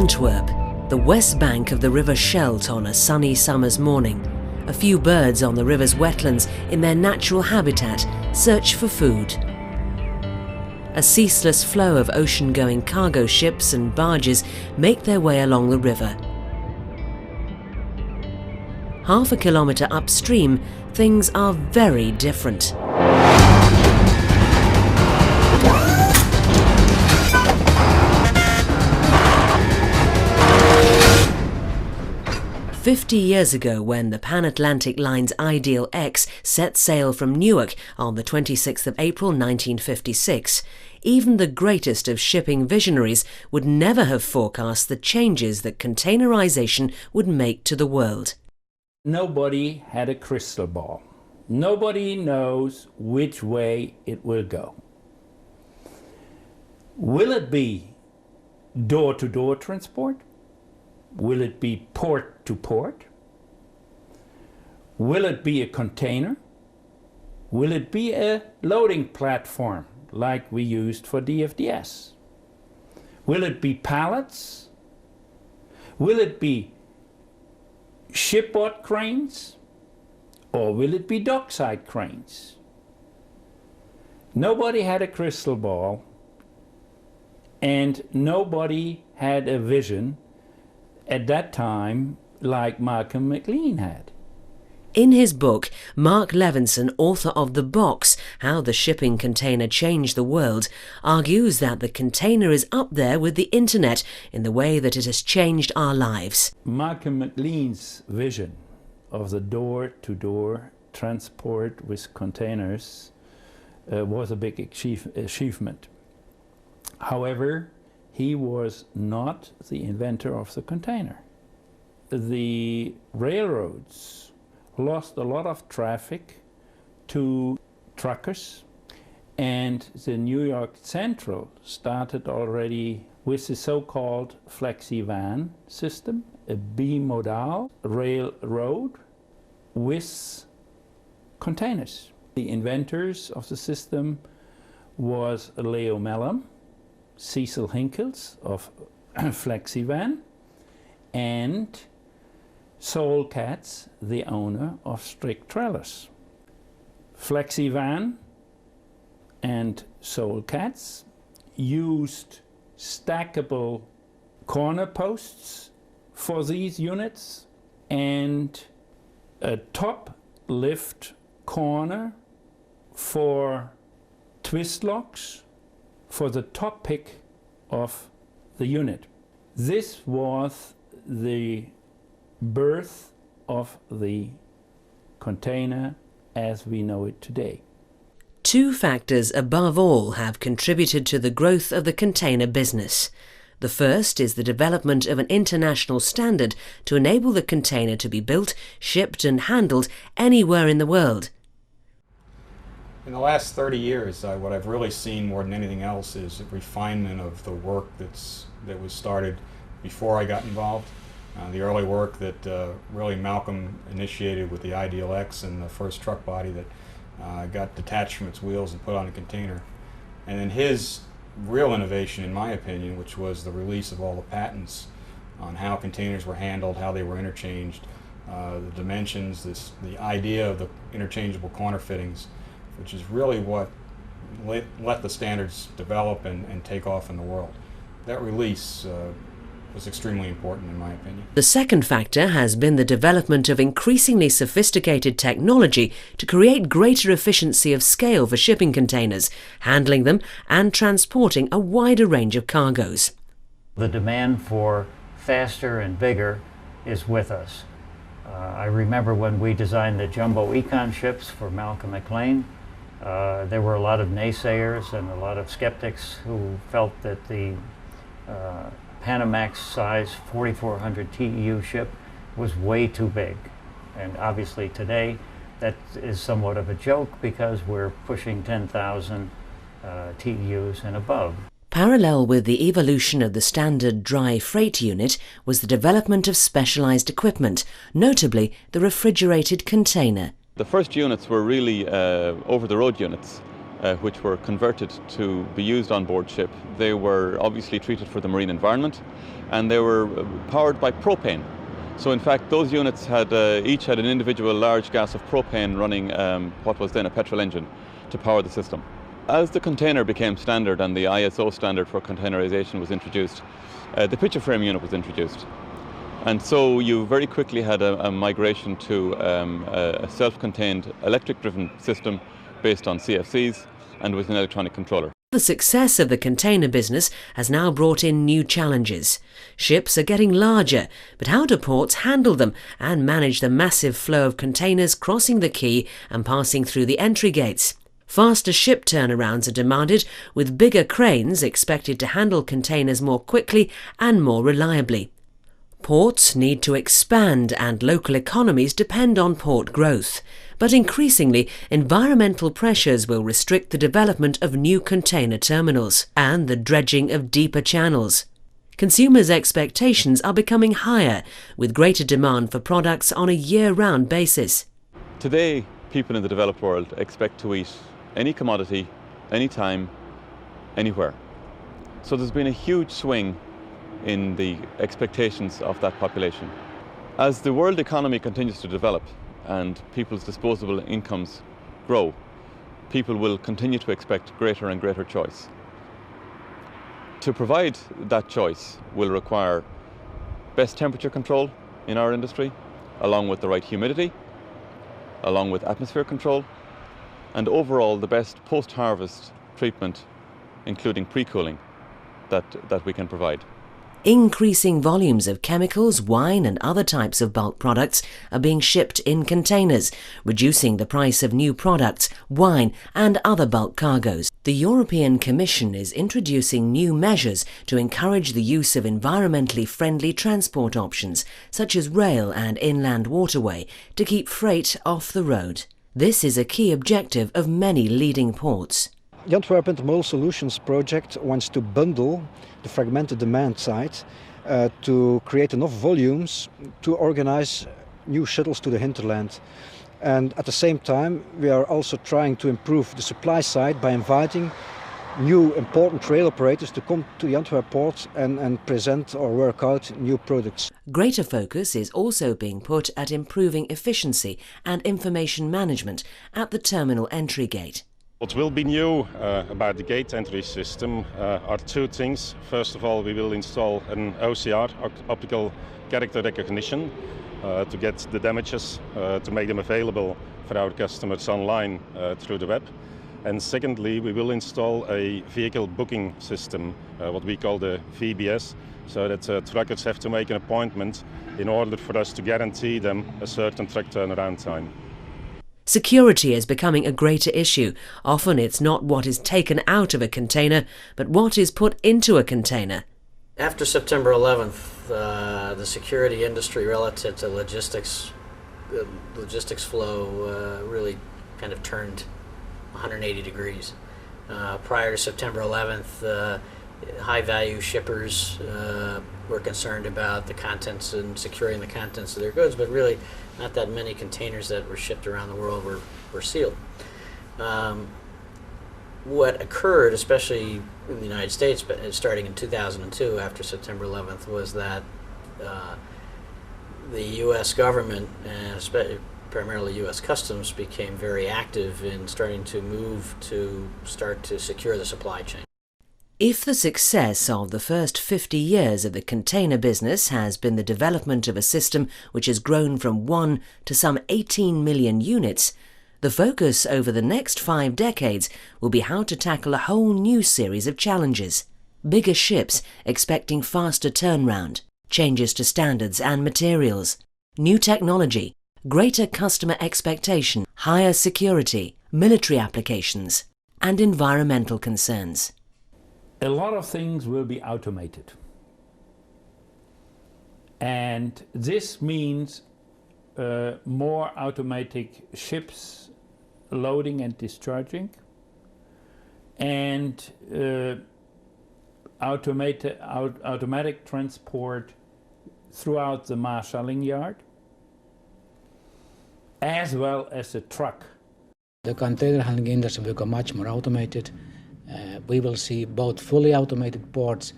Antwerp, the west bank of the River Scheldt on a sunny summer's morning, a few birds on the river's wetlands in their natural habitat search for food. A ceaseless flow of ocean-going cargo ships and barges make their way along the river. Half a kilometre upstream, things are very different. "50 years ago, when the Pan-Atlantic Line's Ideal X set sail from Newark on the 26th of April 1956, even the greatest of shipping visionaries would never have forecast the changes that containerization would make to the world. Nobody had a crystal ball. Nobody knows which way it will go. Will it be door-to-door transport? Will it be port to port? Will it be a container? Will it be a loading platform like we used for DFDS? Will it be pallets? Will it be shipboard cranes? Or will it be dockside cranes? Nobody had a crystal ball, and nobody had a vision at that time like Malcolm McLean had. In his book, Mark Levinson, author of The Box, How the Shipping Container Changed the World, argues that the container is up there with the internet in the way that it has changed our lives. Malcolm McLean's vision of the door-to-door transport with containers was a big achievement. However, he was not the inventor of the container. The railroads lost a lot of traffic to truckers, and the New York Central started already with the so-called flexi-van system, a bimodal railroad with containers. The inventors of the system was Leo Mellem, Cecil Hinkles of Flexivan, and Sol Katz, the owner of Strict Trailers. Flexivan and Sol Katz used stackable corner posts for these units and a top lift corner for twist locks for the top pick of the unit. This was the birth of the container as we know it today. Two factors above all have contributed to the growth of the container business. The first is the development of an international standard to enable the container to be built, shipped and handled anywhere in the world. In the last 30 years, what I've really seen more than anything else is a refinement of the work that was started before I got involved. The early work that really Malcolm initiated with the Ideal X and the first truck body that got detached from its wheels and put on a container. And then his real innovation, in my opinion, which was the release of all the patents on how containers were handled, how they were interchanged, the dimensions, the idea of the interchangeable corner fittings, which is really what let the standards develop and take off in the world. That release was extremely important in my opinion. The second factor has been the development of increasingly sophisticated technology to create greater efficiency of scale for shipping containers, handling them and transporting a wider range of cargoes. The demand for faster and bigger is with us. I remember when we designed the jumbo econ ships for Malcolm McLean, there were a lot of naysayers and a lot of skeptics who felt that the Panamax size 4400 TEU ship was way too big. And obviously today that is somewhat of a joke because we're pushing 10,000 TEUs and above. Parallel with the evolution of the standard dry freight unit was the development of specialized equipment, notably the refrigerated container. The first units were really over-the-road units. which were converted to be used on board ship. They were obviously treated for the marine environment, and they were powered by propane. So in fact, those units had each had an individual large gas of propane running what was then a petrol engine to power the system. As the container became standard and the ISO standard for containerization was introduced, the picture frame unit was introduced. And so you very quickly had a migration to a self-contained electric-driven system based on CFCs and with an electronic controller. The success of the container business has now brought in new challenges. Ships are getting larger, but how do ports handle them and manage the massive flow of containers crossing the quay and passing through the entry gates? Faster ship turnarounds are demanded, with bigger cranes expected to handle containers more quickly and more reliably. Ports need to expand and local economies depend on port growth. But increasingly, environmental pressures will restrict the development of new container terminals and the dredging of deeper channels. Consumers' expectations are becoming higher, with greater demand for products on a year-round basis. Today, people in the developed world expect to eat any commodity, anytime, anywhere. So there's been a huge swing in the expectations of that population. As the world economy continues to develop and people's disposable incomes grow, people will continue to expect greater and greater choice. To provide that choice will require best temperature control in our industry, along with the right humidity, along with atmosphere control, and overall the best post-harvest treatment, including pre-cooling, that we can provide. Increasing volumes of chemicals, wine and other types of bulk products are being shipped in containers, reducing the price of new products, wine and other bulk cargoes. The European Commission is introducing new measures to encourage the use of environmentally friendly transport options, such as rail and inland waterway, to keep freight off the road. This is a key objective of many leading ports. The Antwerp Intermodal Solutions project wants to bundle the fragmented demand side to create enough volumes to organize new shuttles to the hinterland. And at the same time, we are also trying to improve the supply side by inviting new important rail operators to come to the Antwerp port and present or work out new products. Greater focus is also being put at improving efficiency and information management at the terminal entry gate. What will be new about the gate entry system are two things. First of all, we will install an OCR, optical character recognition, to get the damages, to make them available for our customers online through the web. And secondly, we will install a vehicle booking system, what we call the VBS, so that truckers have to make an appointment in order for us to guarantee them a certain truck turnaround time. Security is becoming a greater issue. Often it's not what is taken out of a container, but what is put into a container. After September 11th, the security industry relative to logistics flow really kind of turned 180 degrees. Prior to September 11th, high-value shippers were concerned about the contents and securing the contents of their goods, but really not that many containers that were shipped around the world were sealed. What occurred, especially in the United States, but starting in 2002 after September 11th, was that the U.S. government, and especially primarily U.S. Customs, became very active in starting to start to secure the supply chain. If the success of the first 50 years of the container business has been the development of a system which has grown from 1 to some 18 million units, the focus over the next 5 decades will be how to tackle a whole new series of challenges. Bigger ships expecting faster turnaround, changes to standards and materials, new technology, greater customer expectation, higher security, military applications, and environmental concerns. A lot of things will be automated. And this means more automatic ships loading and discharging, and automatic transport throughout the marshalling yard, as well as a truck The container handling industry will become much more automated. We will see both fully automated ports.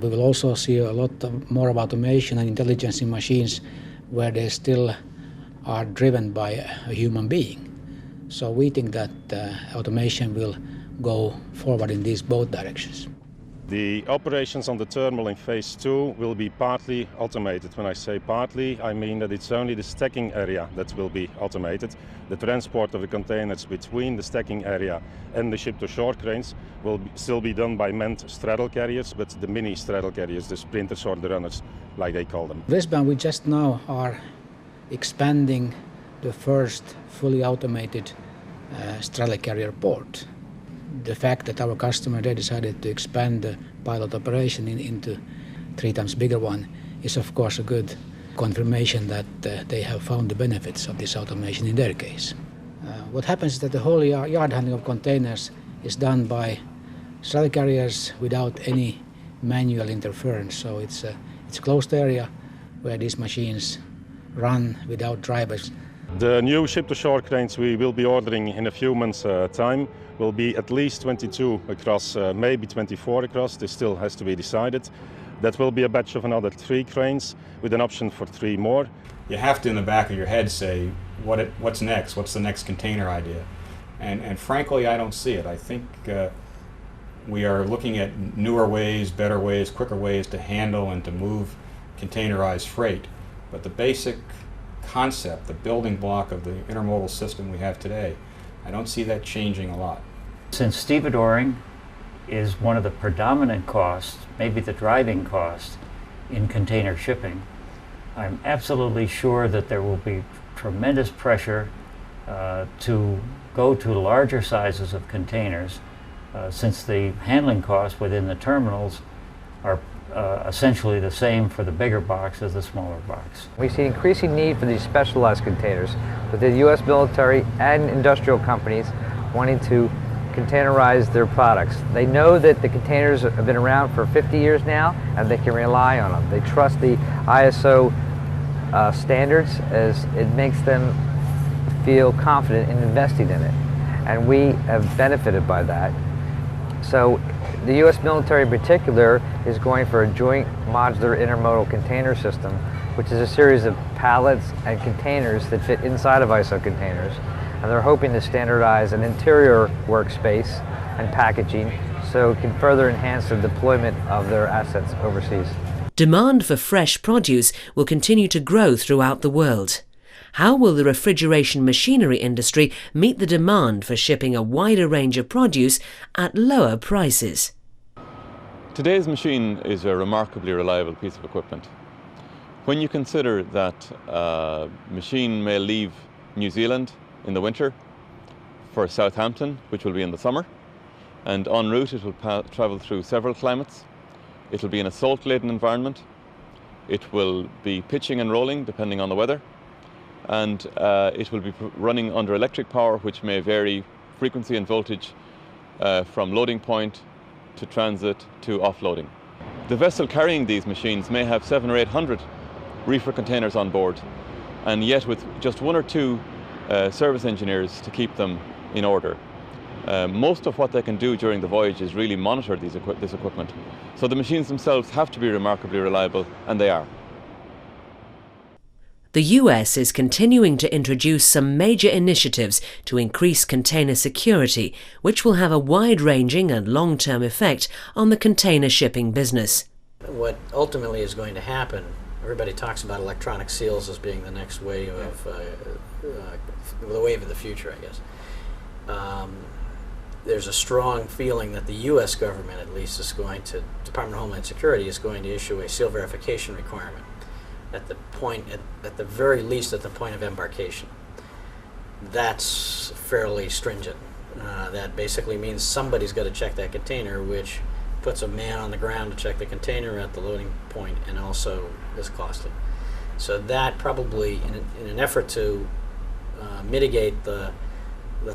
We will also see a lot more of automation and intelligence in machines where they still are driven by a human being. So we think that automation will go forward in these both directions. The operations on the terminal in phase 2 will be partly automated. When I say partly, I mean that it's only the stacking area that will be automated. The transport of the containers between the stacking area and the ship-to-shore cranes will still be done by manned straddle carriers, but the mini straddle carriers, the sprinters or the runners, like they call them. Westbound, we just now are expanding the first fully automated straddle carrier port. The fact that our customer, they decided to expand the pilot operation into 3 times bigger one is of course a good confirmation that they have found the benefits of this automation in their case. What happens is that the whole yard handling of containers is done by straddle carriers without any manual interference. So it's a closed area where these machines run without drivers. The new ship-to-shore cranes we will be ordering in a few months' time will be at least 22 across, maybe 24 across. This still has to be decided. That will be a batch of another 3 cranes with an option for 3 more. You have to, in the back of your head, say, what's next? What's the next container idea? And frankly, I don't see it. I think we are looking at newer ways, better ways, quicker ways to handle and to move containerized freight. But the basic concept, the building block of the intermodal system we have today, I don't see that changing a lot. Since stevedoring is one of the predominant costs, maybe the driving cost, in container shipping, I'm absolutely sure that there will be tremendous pressure to go to larger sizes of containers since the handling costs within the terminals are essentially the same for the bigger box as the smaller box. We see increasing need for these specialized containers, with the U.S. military and industrial companies wanting to containerize their products. They know that the containers have been around for 50 years now and they can rely on them. They trust the ISO standards as it makes them feel confident in investing in it. And we have benefited by that. So the U.S. military in particular is going for a joint modular intermodal container system, which is a series of pallets and containers that fit inside of ISO containers. And they're hoping to standardize an interior workspace and packaging so it can further enhance the deployment of their assets overseas. Demand for fresh produce will continue to grow throughout the world. How will the refrigeration machinery industry meet the demand for shipping a wider range of produce at lower prices? Today's machine is a remarkably reliable piece of equipment. When you consider that a machine may leave New Zealand in the winter for Southampton, which will be in the summer, and en route it will travel through several climates. It will be in a salt-laden environment. It will be pitching and rolling depending on the weather. And it will be running under electric power, which may vary frequency and voltage from loading point to transit to offloading. The vessel carrying these machines may have 700 or 800 reefer containers on board, and yet with just 1 or 2 service engineers to keep them in order. Most of what they can do during the voyage is really monitor this equipment. So the machines themselves have to be remarkably reliable, and they are. The US is continuing to introduce some major initiatives to increase container security, which will have a wide-ranging and long-term effect on the container shipping business. What ultimately is going to happen, everybody talks about electronic seals as being the next wave of the wave of the future, I guess. There's a strong feeling that the U.S. government, at least, is going to, Department of Homeland Security, is going to issue a seal verification requirement at the point, at the very least, at the point of embarkation. That's fairly stringent. That basically means somebody's got to check that container, which puts a man on the ground to check the container at the loading point, and also is costly. So that probably, in an effort to mitigate the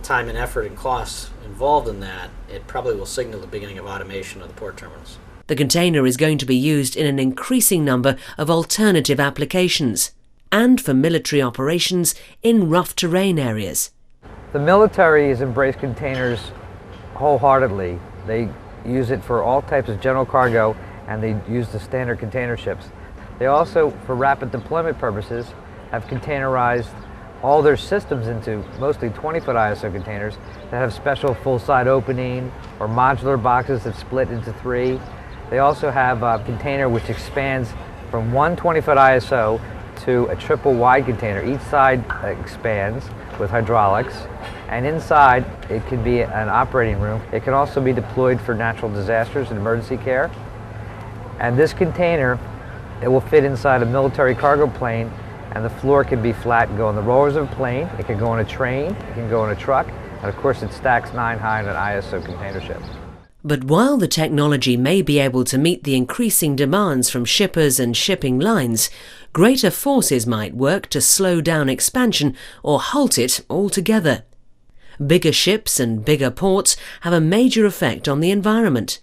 time and effort and costs involved in that, it probably will signal the beginning of automation of the port terminals. The container is going to be used in an increasing number of alternative applications and for military operations in rough terrain areas. The military has embraced containers wholeheartedly. They use it for all types of general cargo, and they use the standard container ships. They also, for rapid deployment purposes, have containerized all their systems into mostly 20-foot ISO containers that have special full-side opening or modular boxes that split into 3. They also have a container which expands from one 20-foot ISO to a triple wide container. Each side expands with hydraulics, and inside it can be an operating room. It can also be deployed for natural disasters and emergency care. And this container, it will fit inside a military cargo plane, and the floor can be flat and go on the rollers of a plane. It can go on a train, it can go on a truck, and of course it stacks 9 high on an ISO container ship. But while the technology may be able to meet the increasing demands from shippers and shipping lines, greater forces might work to slow down expansion or halt it altogether. Bigger ships and bigger ports have a major effect on the environment.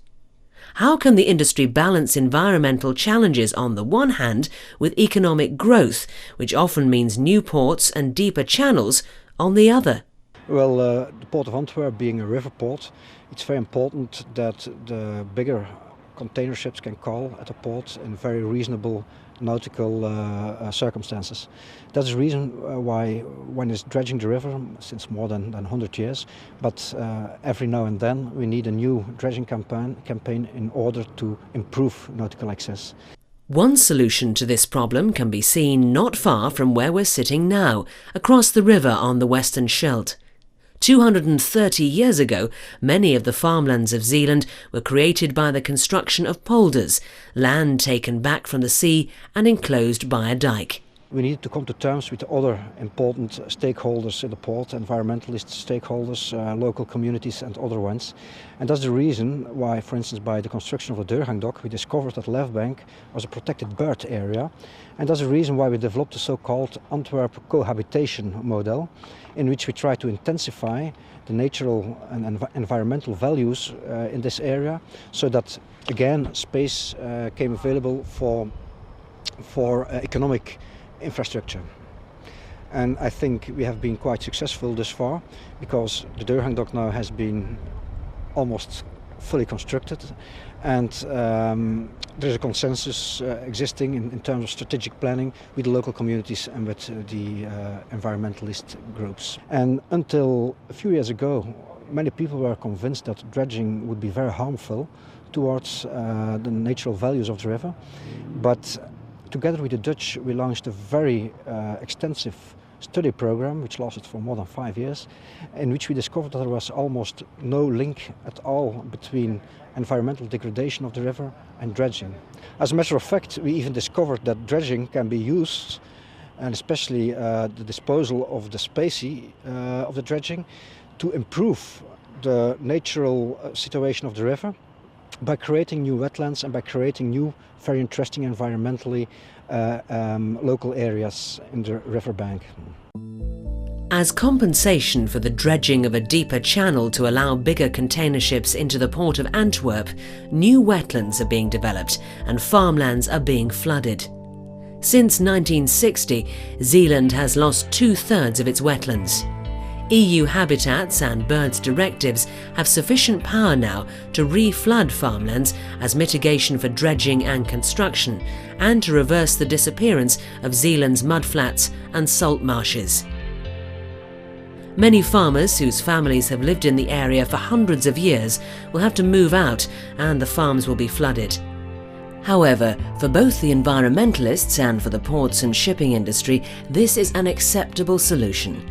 How can the industry balance environmental challenges on the one hand with economic growth, which often means new ports and deeper channels, on the other? Well, the Port of Antwerp being a river port, it's very important that the bigger container ships can call at the port in very reasonable nautical circumstances. That's the reason why one is dredging the river since more than 100 years, but every now and then we need a new dredging campaign in order to improve nautical access. One solution to this problem can be seen not far from where we're sitting now, across the river on the Western Scheldt. 230 years ago, many of the farmlands of Zeeland were created by the construction of polders, land taken back from the sea and enclosed by a dike. We need to come to terms with the other important stakeholders in the port, environmentalist stakeholders, local communities and other ones. And that's the reason why, for instance, by the construction of the Deurgang-dock, we discovered that Lefbank was a protected bird area. And that's the reason why we developed the so-called Antwerp cohabitation model, in which we try to intensify the natural and environmental values in this area, so that, again, space came available for economic infrastructure. And I think we have been quite successful thus far, because the Deurgang-dock now has been almost fully constructed, and there's a consensus existing in terms of strategic planning with the local communities and with the environmentalist groups. And until a few years ago, many people were convinced that dredging would be very harmful towards the natural values of the river. But together with the Dutch, we launched a very extensive study program, which lasted for more than 5 years, in which we discovered that there was almost no link at all between environmental degradation of the river and dredging. As a matter of fact, we even discovered that dredging can be used, and especially the disposal of the specie of the dredging, to improve the natural situation of the river by creating new wetlands and by creating new, very interesting environmentally local areas in the riverbank. As compensation for the dredging of a deeper channel to allow bigger container ships into the port of Antwerp, new wetlands are being developed and farmlands are being flooded. Since 1960, Zeeland has lost 2/3 of its wetlands. EU habitats and birds directives have sufficient power now to re-flood farmlands as mitigation for dredging and construction, and to reverse the disappearance of Zeeland's mudflats and salt marshes. Many farmers whose families have lived in the area for hundreds of years will have to move out, and the farms will be flooded. However, for both the environmentalists and for the ports and shipping industry, this is an acceptable solution.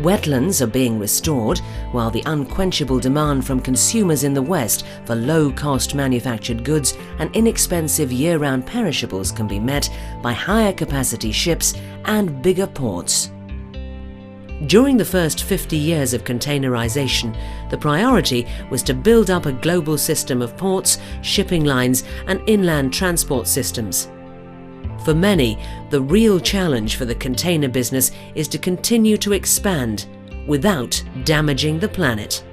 Wetlands are being restored, while the unquenchable demand from consumers in the West for low-cost manufactured goods and inexpensive year-round perishables can be met by higher capacity ships and bigger ports. During the first 50 years of containerization, the priority was to build up a global system of ports, shipping lines, and inland transport systems. For many, the real challenge for the container business is to continue to expand without damaging the planet.